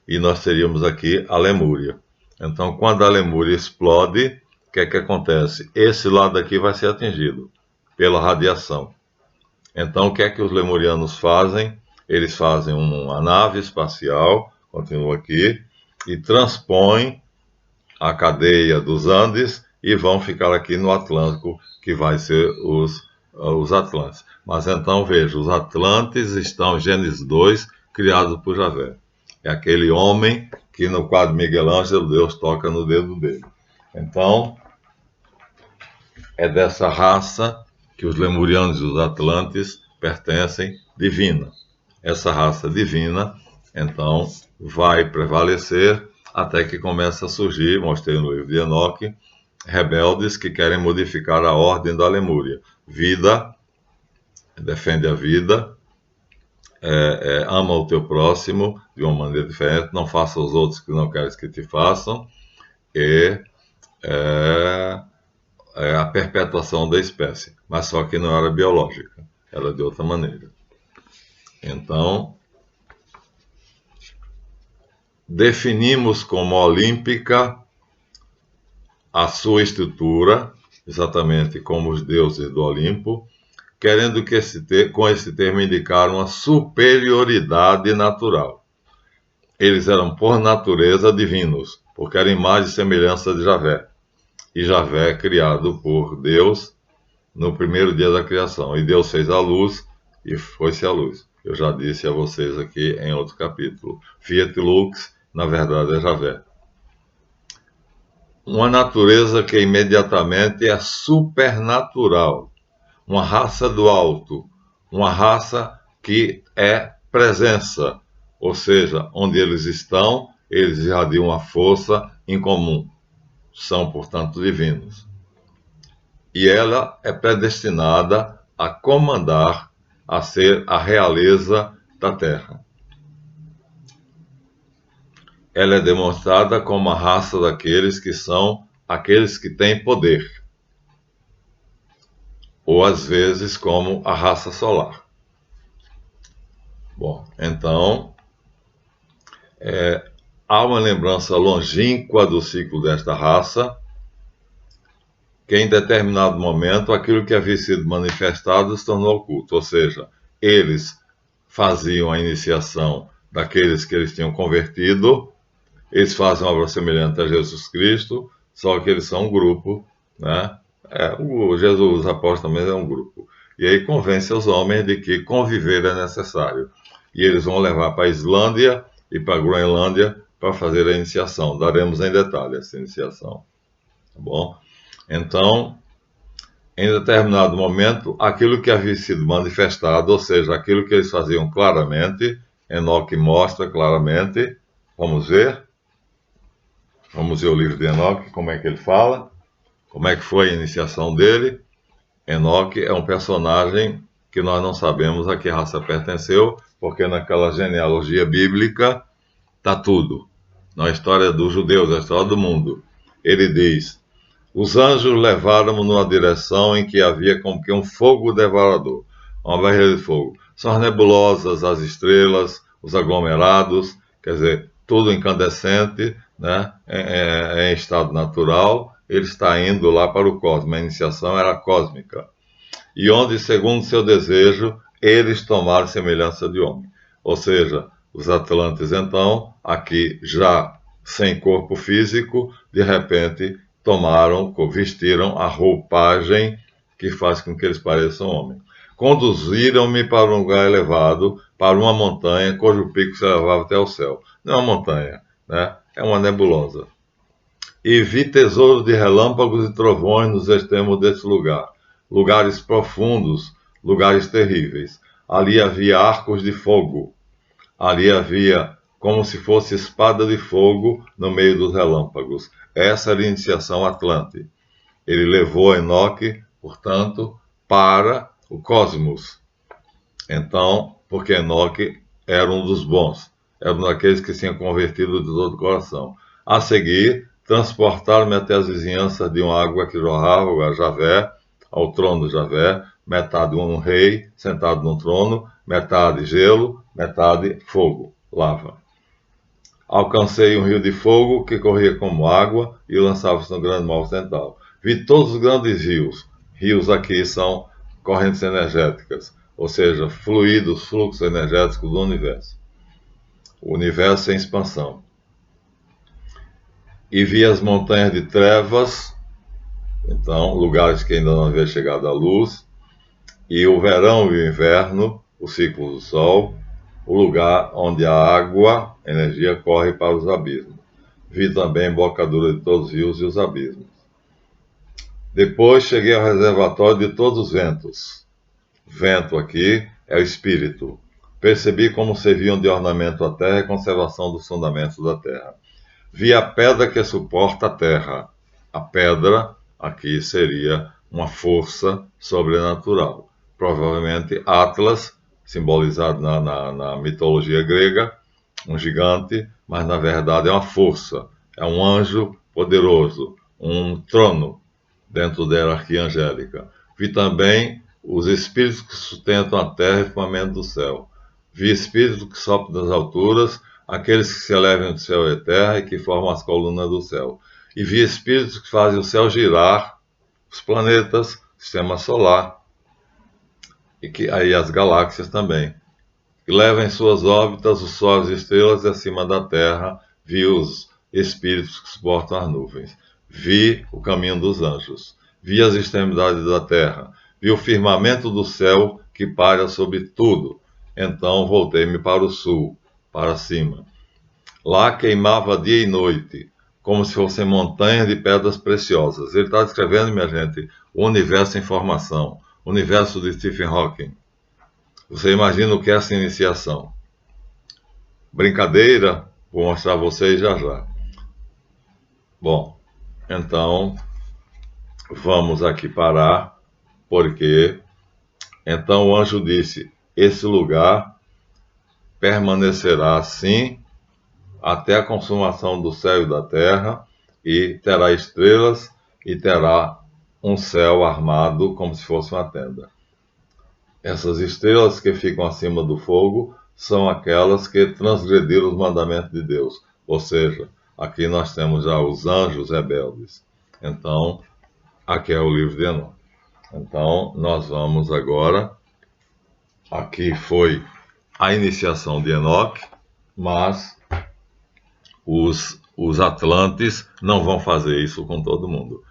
e nós teríamos aqui a Lemúria. Então, quando a Lemúria explode, o que é que acontece? Esse lado aqui vai ser atingido pela radiação. Então, o que é que os lemurianos fazem? Eles fazem uma nave espacial, continua aqui, e transpõem a cadeia dos Andes e vão ficar aqui no Atlântico, que vai ser os Atlantes. Mas então, veja, os Atlantes estão em Gênesis 2, criados por Javé. É aquele homem que no quadro Miguel Ângelo, Deus toca no dedo dele. Então, é dessa raça que os lemurianos e os atlantes pertencem, divina. Essa raça divina, então, vai prevalecer até que começa a surgir, mostrei no livro de Enoque, rebeldes que querem modificar a ordem da Lemúria. Vida, defende a vida, ama o teu próximo de uma maneira diferente, não faça aos outros que não queres que te façam, e a perpetuação da espécie, mas só que não era biológica, era de outra maneira. Então, definimos como olímpica a sua estrutura, exatamente como os deuses do Olimpo, querendo que com esse termo indicar uma superioridade natural. Eles eram, por natureza, divinos, porque eram imagem e semelhança de Javé. E Javé é criado por Deus no primeiro dia da criação. E Deus fez a luz e foi-se a luz. Eu já disse a vocês aqui em outro capítulo. Fiat Lux, na verdade, é Javé. Uma natureza que imediatamente é supernatural. Uma raça do alto. Uma raça que é presença. Ou seja, onde eles estão, eles irradiam uma força incomum. São, portanto, divinos. E ela é predestinada a comandar, a ser a realeza da Terra. Ela é demonstrada como a raça daqueles que são aqueles que têm poder, ou às vezes como a raça solar. Bom, então, há uma lembrança longínqua do ciclo desta raça, que em determinado momento aquilo que havia sido manifestado se tornou oculto, ou seja, eles faziam a iniciação daqueles que eles tinham convertido, eles fazem uma obra semelhante a Jesus Cristo, só que eles são um grupo, né? O Jesus, os apóstolos também é um grupo. E aí convence os homens de que conviver é necessário. E eles vão levar para a Islândia e para a Groenlândia para fazer a iniciação. Daremos em detalhe essa iniciação. Tá bom? Então, em determinado momento, aquilo que havia sido manifestado, ou seja, aquilo que eles faziam claramente, Enoque mostra claramente, vamos ver o livro de Enoque, como é que ele fala, como é que foi a iniciação dele. Enoque é um personagem que nós não sabemos a que raça pertenceu, porque naquela genealogia bíblica está tudo. na história dos judeus, na história do mundo. Ele diz: os anjos levaram-me numa direção em que havia como que um fogo devorador, uma barreira de fogo. São as nebulosas, as estrelas, os aglomerados, quer dizer, tudo incandescente, né, em estado natural. Ele está indo lá para o cosmos. A iniciação era cósmica. E onde, segundo seu desejo, eles tomaram semelhança de homem. Ou seja, os Atlantes, então, aqui já sem corpo físico, de repente tomaram, vestiram a roupagem que faz com que eles pareçam homens. Conduziram-me para um lugar elevado, para uma montanha cujo pico se elevava até o céu. Não é uma montanha, né? É uma nebulosa. E vi tesouros de relâmpagos e trovões nos extremos desse lugar, lugares profundos, lugares terríveis. Ali havia arcos de fogo, ali havia como se fosse espada de fogo no meio dos relâmpagos. Essa era a iniciação Atlante. Ele levou Enoque, portanto, para o cosmos. Então, porque Enoque era um dos bons, era um daqueles que se tinham convertido de todo o coração. A seguir, transportaram-me até as vizinhanças de uma água que jorrava a Javé, ao trono de Javé, metade um rei sentado no trono, metade gelo, metade fogo, lava. Alcancei um rio de fogo que corria como água e lançava-se no grande mar ocidental. Vi todos os grandes rios. Rios aqui são correntes energéticas, ou seja, fluidos, fluxos energéticos do universo. O universo em expansão. E vi as montanhas de trevas, então, lugares que ainda não havia chegado a luz, e o verão e o inverno, o ciclo do sol, o lugar onde a água, a energia, corre para os abismos. Vi também a embocadura de todos os rios e os abismos. Depois cheguei ao reservatório de todos os ventos. Vento aqui é o espírito. Percebi como serviam de ornamento a terra e conservação dos fundamentos da terra. Vi a pedra que suporta a terra. A pedra aqui seria uma força sobrenatural. Provavelmente Atlas, simbolizado na mitologia grega, um gigante, mas na verdade é uma força, é um anjo poderoso, um trono dentro da hierarquia angélica. Vi também os espíritos que sustentam a terra e o firmamento do céu. Vi espíritos que sopram das alturas, aqueles que se elevam do céu e terra e que formam as colunas do céu. E vi espíritos que fazem o céu girar, os planetas, o sistema solar, e que aí as galáxias também. Que levam em suas órbitas os sóis e estrelas e acima da terra vi os espíritos que suportam as nuvens. Vi o caminho dos anjos. Vi as extremidades da terra. Vi o firmamento do céu que paira sobre tudo. Então voltei-me para o sul, para cima. Lá queimava dia e noite, como se fossem montanhas de pedras preciosas. Ele está descrevendo, minha gente, o universo em formação, o universo de Stephen Hawking. Você imagina o que é essa iniciação? Brincadeira? Vou mostrar a vocês já já. Bom, então vamos aqui parar, porque então o anjo disse: esse lugar permanecerá assim até a consumação do céu e da terra, e terá estrelas e terá um céu armado como se fosse uma tenda. Essas estrelas que ficam acima do fogo são aquelas que transgrediram os mandamentos de Deus. Ou seja, aqui nós temos já os anjos rebeldes. Então, aqui é o livro de Enoque. Então, nós vamos agora. Aqui foi a iniciação de Enoque, mas os Atlantes não vão fazer isso com todo mundo.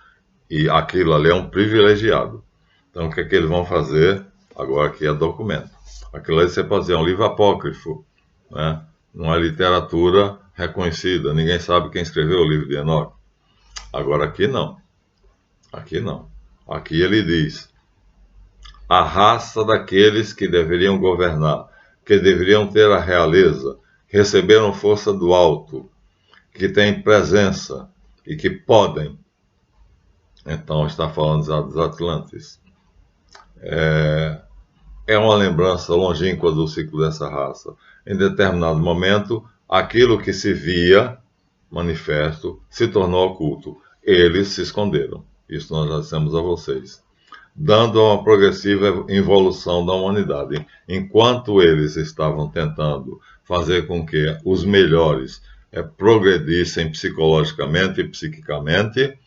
E aquilo ali é um privilegiado. Então, o que é que eles vão fazer? Agora aqui é documento. Aquilo ali você pode dizer, é um livro apócrifo, né? Não é literatura reconhecida. Ninguém sabe quem escreveu o livro de Enoque. Agora aqui não. Aqui não. Aqui ele diz: a raça daqueles que deveriam governar, que deveriam ter a realeza, que receberam força do alto, que têm presença e que podem. Então está falando dos Atlantes. É uma lembrança longínqua do ciclo dessa raça. Em determinado momento, aquilo que se via manifesto, se tornou oculto. Eles se esconderam. Isso nós já dissemos a vocês. Dando uma progressiva evolução da humanidade. Enquanto eles estavam tentando fazer com que os melhores progredissem psicologicamente e psiquicamente,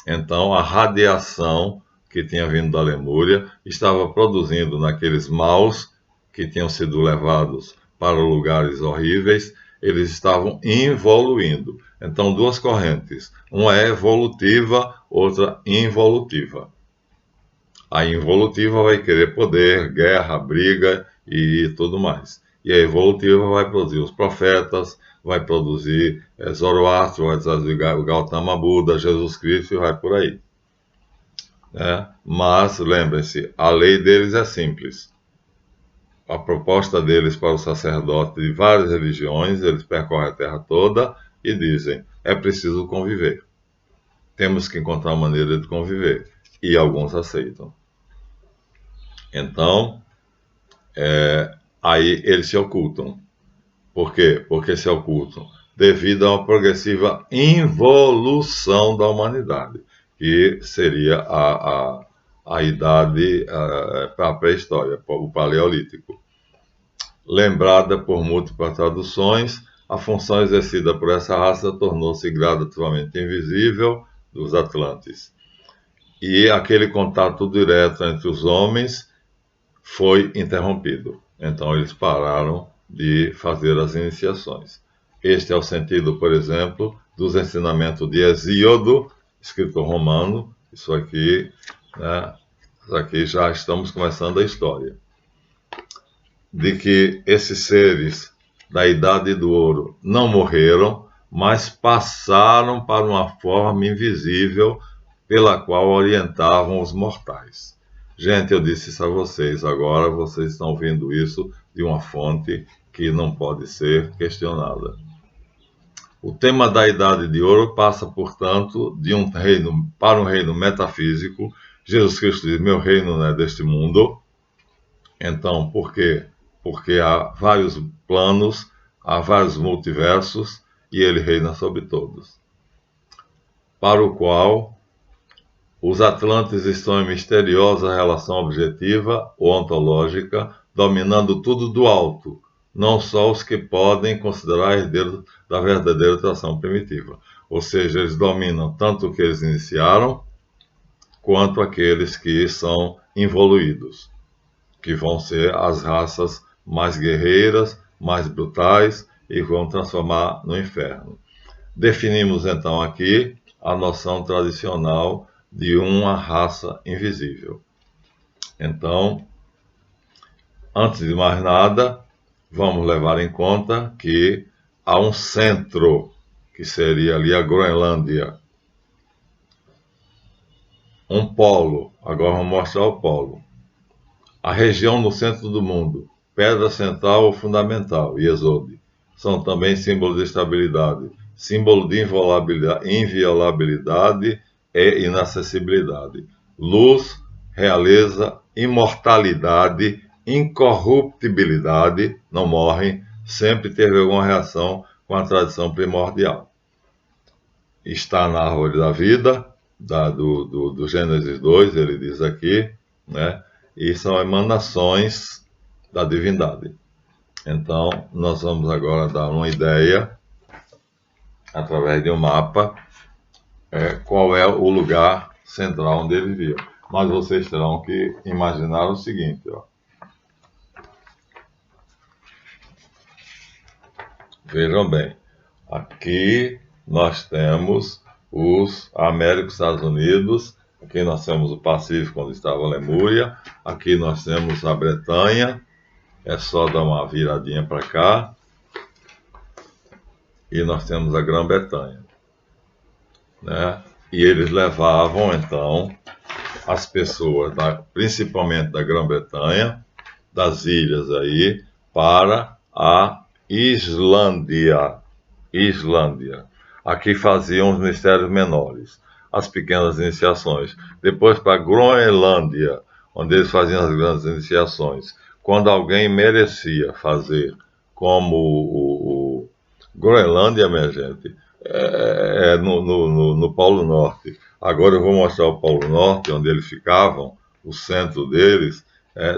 então a radiação que tinha vindo da Lemúria estava produzindo naqueles maus que tinham sido levados para lugares horríveis, eles estavam evoluindo. Então, duas correntes, uma é evolutiva, outra involutiva. A involutiva vai querer poder, guerra, briga e tudo mais. E a evolutiva vai produzir os profetas, vai produzir Zoroastro, vai produzir o Gautama Buda, Jesus Cristo e vai por aí. Mas, lembrem-se, a lei deles é simples. A proposta deles para o sacerdote de várias religiões, eles percorrem a terra toda e dizem, é preciso conviver. Temos que encontrar uma maneira de conviver. E alguns aceitam. Então, aí eles se ocultam. Por quê? Porque se ocultam devido a uma progressiva involução da humanidade, que seria a idade para a pré-história, o paleolítico. Lembrada por múltiplas traduções, a função exercida por essa raça tornou-se gradativamente invisível dos Atlantes. E aquele contato direto entre os homens foi interrompido. Então eles pararam de fazer as iniciações. Este é o sentido, por exemplo, dos ensinamentos de Hesíodo, escritor romano. Isso aqui já estamos começando a história. De que esses seres da Idade do Ouro não morreram, mas passaram para uma forma invisível pela qual orientavam os mortais. Gente, eu disse isso a vocês, agora vocês estão ouvindo isso de uma fonte que não pode ser questionada. O tema da Idade de Ouro passa, portanto, de um reino para um reino metafísico. Jesus Cristo diz, meu reino não é deste mundo. Então, por quê? Porque há vários planos, há vários multiversos, e ele reina sobre todos. Para o qual os Atlantes estão em misteriosa relação objetiva ou ontológica, dominando tudo do alto, não só os que podem considerar herdeiros da verdadeira atração primitiva. Ou seja, eles dominam tanto o que eles iniciaram, quanto aqueles que são involuídos, que vão ser as raças mais guerreiras, mais brutais, e vão transformar no inferno. Definimos então aqui a noção tradicional de uma raça invisível. Então, antes de mais nada, vamos levar em conta que há um centro, que seria ali a Groenlândia, um polo, agora vamos mostrar o polo, a região no centro do mundo, pedra central ou fundamental, Iesode, são também símbolos de estabilidade, símbolo de inviolabilidade e inacessibilidade. Luz, realeza, imortalidade, incorruptibilidade, não morrem, sempre teve alguma reação com a tradição primordial. Está na árvore da vida, do Gênesis 2, ele diz aqui, e são emanações da divindade. Então, nós vamos agora dar uma ideia, através de um mapa, qual é o lugar central onde ele vive. Mas vocês terão que imaginar o seguinte, Vejam bem, aqui nós temos a América e os Estados Unidos, aqui nós temos o Pacífico, onde estava a Lemúria, aqui nós temos a Bretanha, é só dar uma viradinha para cá, e nós temos a Grã-Bretanha, E eles levavam, então, as pessoas, principalmente da Grã-Bretanha, das ilhas aí, para a Islândia. Aqui faziam os mistérios menores, as pequenas iniciações. Depois para a Groenlândia, onde eles faziam as grandes iniciações. Quando alguém merecia fazer, como Groenlândia, minha gente, no Polo Norte. Agora eu vou mostrar o Polo Norte, onde eles ficavam, o centro deles,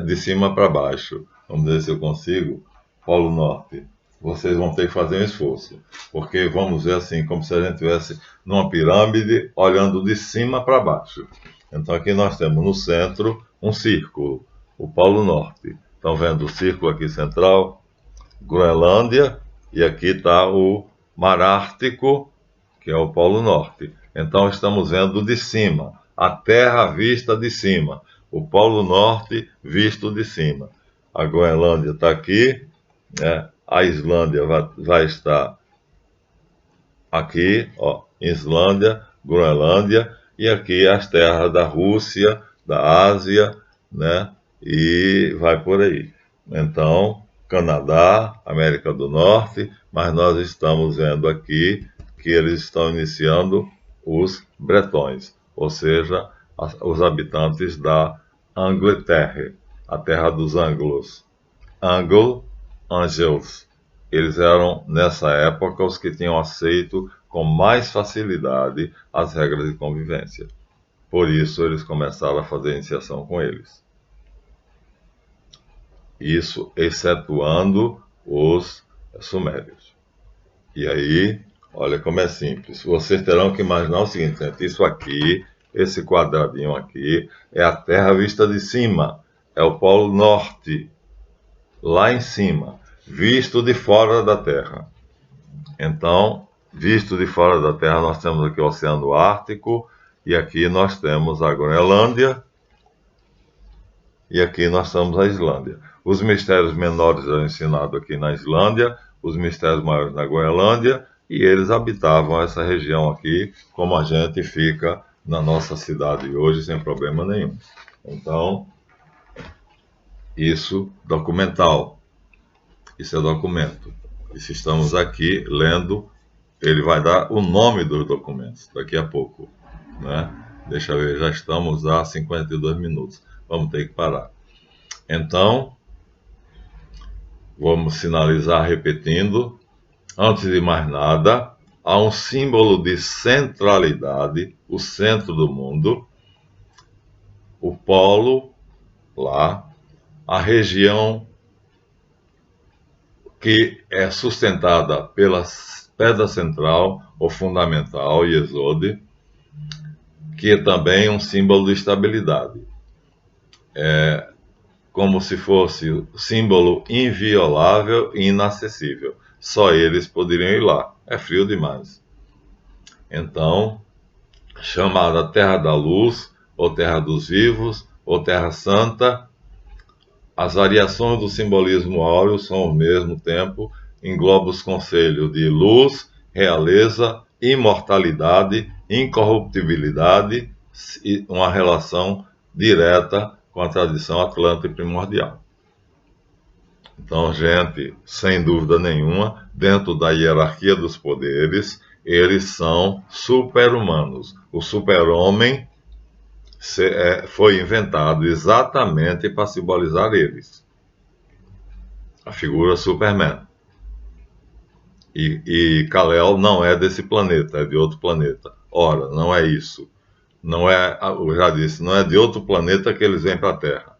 de cima para baixo. Vamos ver se eu consigo. Polo Norte. Vocês vão ter que fazer um esforço, porque vamos ver assim, como se a gente estivesse numa pirâmide, olhando de cima para baixo. Então aqui nós temos no centro um círculo, o Polo Norte. Estão vendo o círculo aqui central? Groenlândia, e aqui está o Mar Ártico, que é o Polo Norte. Então estamos vendo de cima, a Terra vista de cima, o Polo Norte visto de cima. A Groenlândia está aqui, né? A Islândia vai estar aqui, ó, Islândia, Groenlândia, e aqui as terras da Rússia, da Ásia, né? E vai por aí. Então, Canadá, América do Norte, mas nós estamos vendo aqui que eles estão iniciando os bretões, ou seja, os habitantes da Angleterra, a terra dos ângulos. Angles. Eles eram, nessa época, os que tinham aceito com mais facilidade as regras de convivência. Por isso, eles começaram a fazer iniciação com eles. Isso excetuando os sumérios. E aí, olha como é simples. Vocês terão que imaginar o seguinte, gente, isso aqui, esse quadradinho aqui, é a Terra vista de cima, é o Polo Norte, lá em cima, visto de fora da Terra. Então, visto de fora da Terra, nós temos aqui o Oceano Ártico, e aqui nós temos a Groenlândia, e aqui nós temos a Islândia. Os mistérios menores eram ensinados aqui na Islândia, os mistérios maiores na Groenlândia, e eles habitavam essa região aqui, como a gente fica na nossa cidade hoje, sem problema nenhum. Então, isso documental. Isso é documento. E se estamos aqui lendo, ele vai dar o nome dos documentos daqui a pouco, né? Deixa eu ver, já estamos a 52 minutos. Vamos ter que parar. Então, vamos sinalizar repetindo. Antes de mais nada, há um símbolo de centralidade, o centro do mundo, o polo, lá, a região que é sustentada pela pedra central ou fundamental, Yesod, que é também um símbolo de estabilidade. É como se fosse o símbolo inviolável e inacessível. Só eles poderiam ir lá. É frio demais. Então, chamada Terra da Luz, ou Terra dos Vivos, ou Terra Santa, as variações do simbolismo áureo são ao mesmo tempo, engloba os conselhos de luz, realeza, imortalidade, incorruptibilidade e uma relação direta com a tradição atlântica primordial. Então, gente, sem dúvida nenhuma, dentro da hierarquia dos poderes, eles são super-humanos. O super-homem foi inventado exatamente para simbolizar eles. A figura Superman. E Kal-El não é desse planeta, é de outro planeta. Ora, não é isso. Não é, eu já disse, não é de outro planeta que eles vêm para a Terra,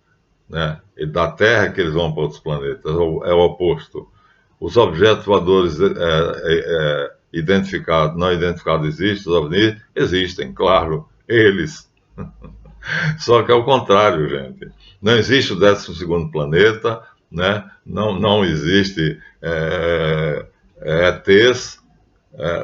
né? E da Terra que eles vão para outros planetas, é o oposto. Os objetos voadores identificados, não identificados existem, os OVNIs existem, claro, eles. Só que é o contrário, gente. Não existe o 12º planeta, né? Não existe ETs,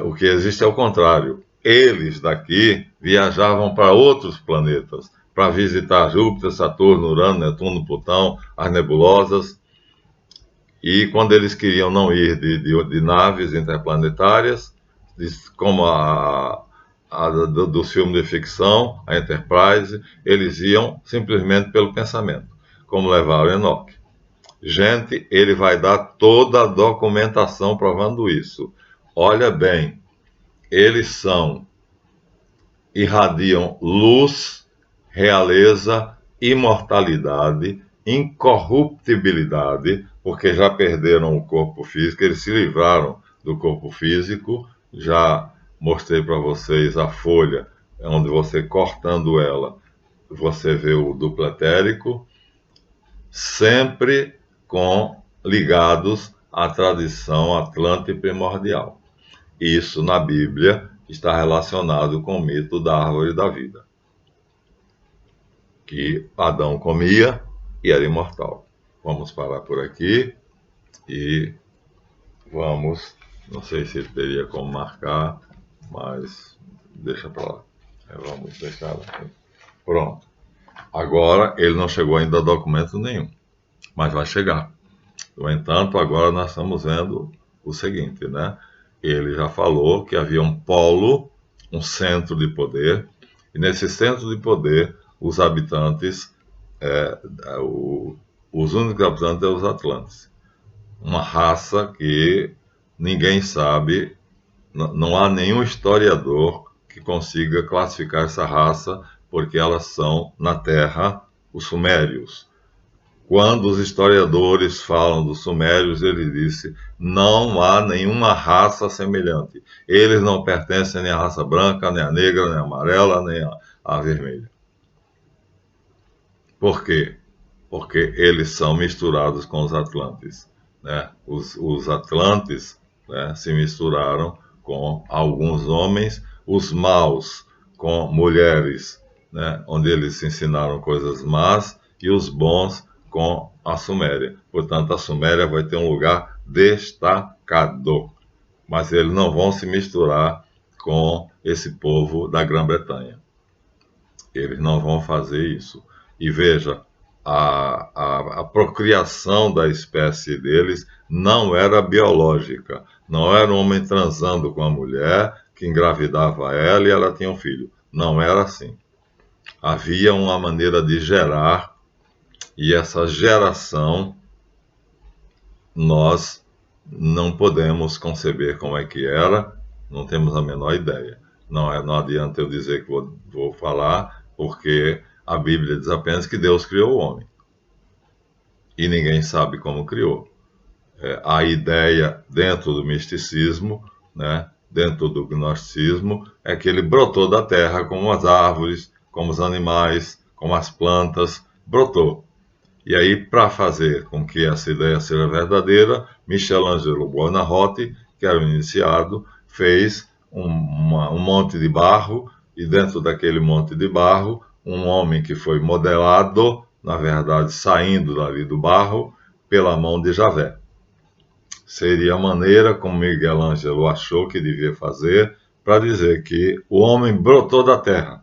o que existe é o contrário. Eles daqui viajavam para outros planetas, para visitar Júpiter, Saturno, Urano, Netuno, Plutão, as nebulosas. E quando eles queriam não ir de naves interplanetárias, como dos filmes de ficção, a Enterprise, eles iam simplesmente pelo pensamento, como levaram Enoch. Gente, ele vai dar toda a documentação provando isso. Olha bem, eles irradiam luz, realeza, imortalidade, incorruptibilidade, porque já perderam o corpo físico, eles se livraram do corpo físico, já mostrei para vocês a folha, onde você cortando ela, você vê o duplo etérico, sempre ligados à tradição atlântica primordial. Isso na Bíblia está relacionado com o mito da árvore da vida, que Adão comia e era imortal. Vamos parar por aqui e vamos, não sei se teria como marcar, mas deixa para lá. Vamos deixar aqui. Pronto. Agora ele não chegou ainda a documento nenhum, mas vai chegar. No entanto, agora nós estamos vendo o seguinte, né? Ele já falou que havia um polo, um centro de poder, e nesse centro de poder, os habitantes, os únicos habitantes são os Atlantes. Uma raça que ninguém sabe, não há nenhum historiador que consiga classificar essa raça, porque elas são, na Terra, os Sumérios. Quando os historiadores falam dos Sumérios, ele disse: não há nenhuma raça semelhante. Eles não pertencem nem à raça branca, nem à negra, nem à amarela, nem à vermelha. Por quê? Porque eles são misturados com os Atlantes. Né? Os Atlantes, né, se misturaram com alguns homens, os maus com mulheres, né, onde eles se ensinaram coisas más, e os bons com a Suméria. Portanto, a Suméria vai ter um lugar destacado. Mas eles não vão se misturar com esse povo da Grã-Bretanha. Eles não vão fazer isso. E veja, a procriação da espécie deles não era biológica. Não era um homem transando com a mulher que engravidava ela e ela tinha um filho. Não era assim. Havia uma maneira de gerar, e essa geração nós não podemos conceber como é que era, não temos a menor ideia. Não adianta eu dizer que vou falar, porque a Bíblia diz apenas que Deus criou o homem. E ninguém sabe como criou. A ideia dentro do misticismo, né, dentro do gnosticismo, é que ele brotou da terra como as árvores, como os animais, como as plantas, brotou. E aí, para fazer com que essa ideia seja verdadeira, Michelangelo Buonarroti, que era o iniciado, fez um monte de barro, e dentro daquele monte de barro, um homem que foi modelado, na verdade, saindo dali do barro, pela mão de Javé. Seria a maneira como Miguel Ângelo achou que devia fazer para dizer que o homem brotou da terra.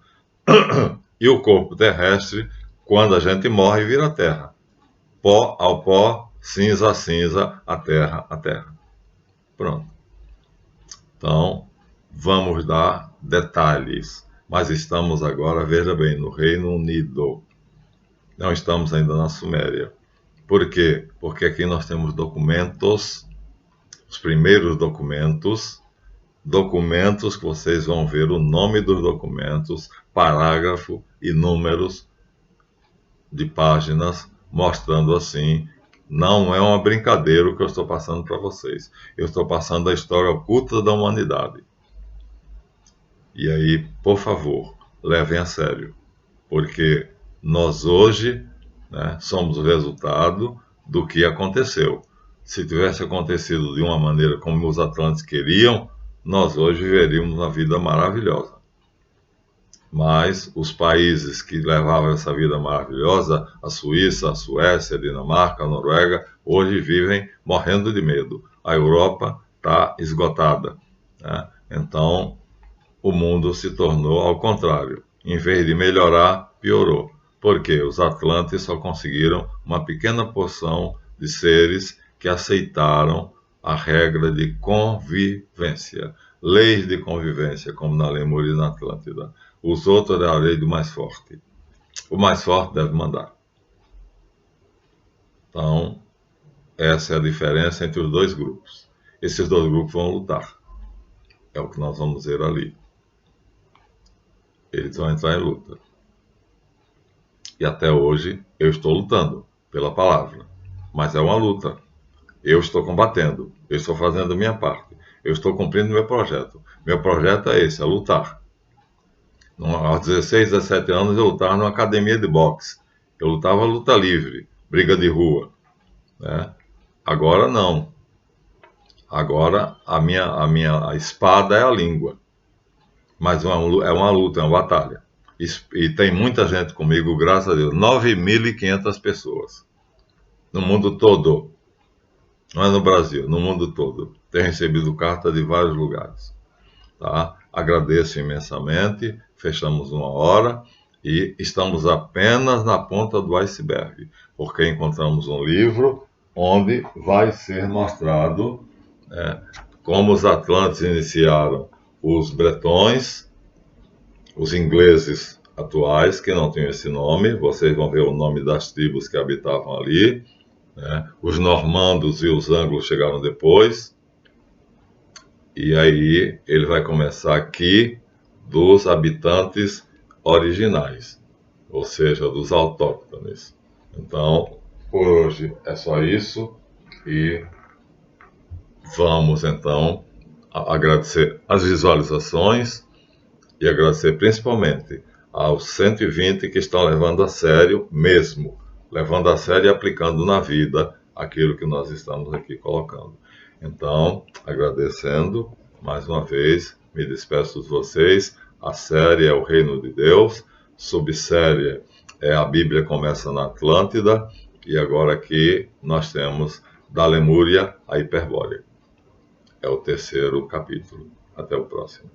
E o corpo terrestre, quando a gente morre, vira terra. Pó ao pó, cinza a cinza, a terra a terra. Pronto. Então, vamos dar detalhes. Mas estamos agora, veja bem, no Reino Unido. Não estamos ainda na Suméria. Por quê? Porque aqui nós temos documentos, os primeiros documentos que vocês vão ver o nome dos documentos, parágrafo e números de páginas, mostrando assim, não é uma brincadeira o que eu estou passando para vocês. Eu estou passando a história oculta da humanidade. E aí, por favor, levem a sério, porque nós hoje, né, somos o resultado do que aconteceu. Se tivesse acontecido de uma maneira como os atlantes queriam, nós hoje viveríamos uma vida maravilhosa. Mas os países que levavam essa vida maravilhosa, a Suíça, a Suécia, a Dinamarca, a Noruega, hoje vivem morrendo de medo. A Europa está esgotada, né? Então, o mundo se tornou ao contrário. Em vez de melhorar, piorou. Porque os atlantes só conseguiram uma pequena porção de seres que aceitaram a regra de convivência. Leis de convivência, como na Lemúria e na Atlântida. Os outros é a lei do mais forte. O mais forte deve mandar. Então, essa é a diferença entre os dois grupos. Esses dois grupos vão lutar. É o que nós vamos ver ali. Eles vão entrar em luta. E até hoje eu estou lutando pela palavra. Mas é uma luta. Eu estou combatendo. Eu estou fazendo a minha parte. eu estou cumprindo meu projeto. Meu projeto é esse, é lutar. Aos 16, 17 anos eu lutava numa academia de boxe. Eu lutava luta livre, briga de rua, né? Agora não. Agora a espada é a língua. Mas é uma luta, é uma batalha. E tem muita gente comigo, graças a Deus. 9.500 pessoas. No mundo todo. Não é no Brasil, no mundo todo. Tem recebido carta de vários lugares. Tá? Agradeço imensamente. Fechamos 1 hora e estamos apenas na ponta do iceberg, porque encontramos um livro onde vai ser mostrado como os atlantes iniciaram os bretões, os ingleses atuais, que não tinham esse nome, vocês vão ver o nome das tribos que habitavam ali, né? Os normandos e os anglos chegaram depois, e aí ele vai começar aqui dos habitantes originais, ou seja, dos autóctones. Então, por hoje é só isso, e vamos então agradecer as visualizações e agradecer principalmente aos 120 que estão levando a sério mesmo, levando a sério e aplicando na vida aquilo que nós estamos aqui colocando. Então, agradecendo mais uma vez, me despeço de vocês. A série é o Reino de Deus, subsérie é a Bíblia começa na Atlântida, e agora aqui nós temos da Lemúria a Hiperbórea. É o 3º capítulo. Até o próximo.